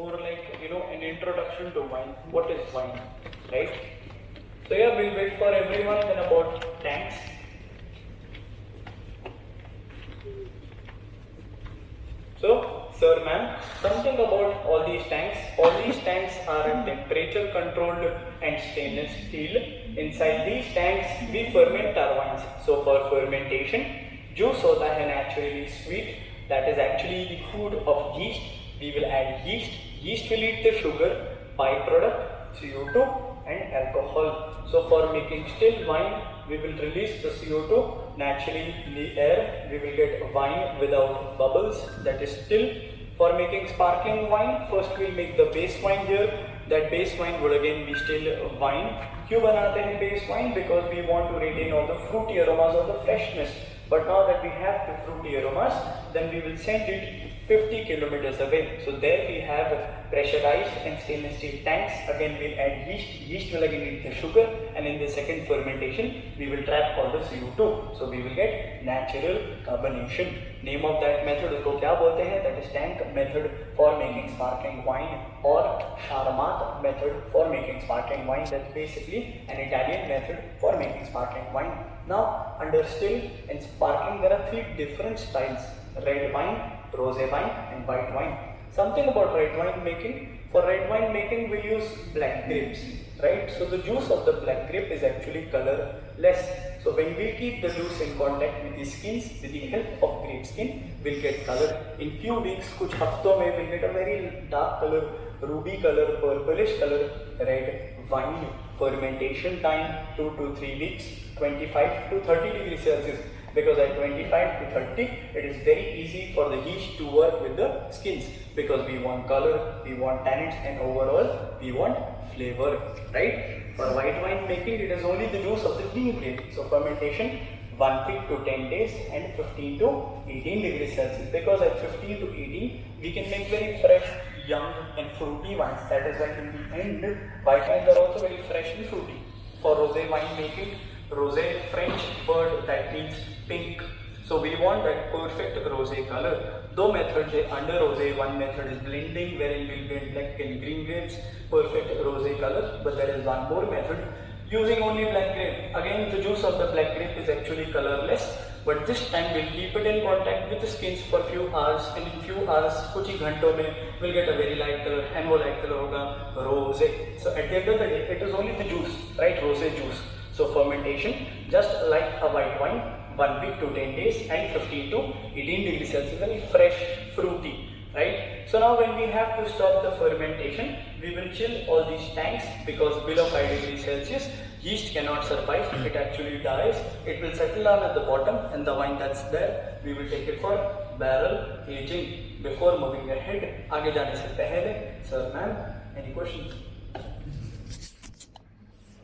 more like, an introduction to wine. What is wine, right? So yeah, we'll wait for everyone in about tanks. So, sir, ma'am, something about all these tanks. All these tanks are temperature controlled and stainless steel. Inside these tanks, we ferment our wines. So, for fermentation, juice hota hai naturally sweet. That is actually the food of yeast. We will add yeast. Yeast will eat the sugar, byproduct, CO2 and alcohol. So, for making still wine, we will release the CO2 naturally in the air. We will get wine without bubbles, that is still. For making sparkling wine, first we will make the base wine here. That base wine would again be still wine. क्यों बनाते हैं base wine? Because we want to retain all the fruity aromas or the freshness. But now that we have the fruity aromas, then we will send it 50 kilometers away. So there we have pressurized and stainless steel tanks. Again we'll add yeast. Yeast will again eat the sugar, and in the second fermentation we will trap all the CO2. So we will get natural carbonation. Name of that method को क्या बोलते हैं? That is tank method for making sparkling wine, or Charmat method for making sparkling wine. That's basically an Italian method for making sparkling wine. Now under still and sparkling there are three different styles: red wine, rosé wine and white wine. Something about red wine making. For red wine making we use black grapes, right? So the juice of the black grape is actually colorless. So when we keep the juice in contact with the skins, with the help of grape skin, we'll get color. In few weeks, कुछ हफ्तों में we'll get a very dark color, ruby color, purplish color red wine. Fermentation time 2 to 3 weeks, 25 to 30 degrees Celsius. Because at 25 to 30, it is very easy for the yeast to work with the skins, because we want color, we want tannins, and overall we want flavor, right? For white wine making, it is only the juice of the green grape. So fermentation 1 week to 10 days and 15 to 18 degrees Celsius. Because at 15 to 18, we can make very fresh, young and fruity wines. That is why in the end, white wines are also very fresh and fruity. For rosé wine making, rosé, French word that means pink. So we want that perfect rosé color. Two methods under rosé. One method is blending, wherein we'll blend black and green grapes, perfect rosé color. But there is one more method using only black grape. Again, the juice of the black grape is actually colorless. But this time we'll keep it in contact with the skins for few hours, and in few hours, कुछ ही घंटों में we'll get a very light color, and वो light color होगा rosé. So at the end of the day, it is only the juice, right? Rosé juice. So fermentation, just like a white wine, 1 week to 10 days and 15 to 18 degrees Celsius, very fresh, fruity, right? So now when we have to stop the fermentation, we will chill all these tanks, because below 5 degrees Celsius, yeast cannot survive, it actually dies. It will settle down at the bottom, and the wine that's there, we will take it for barrel aging. Before moving ahead, आगे जाने से पहले, sir, ma'am, any questions?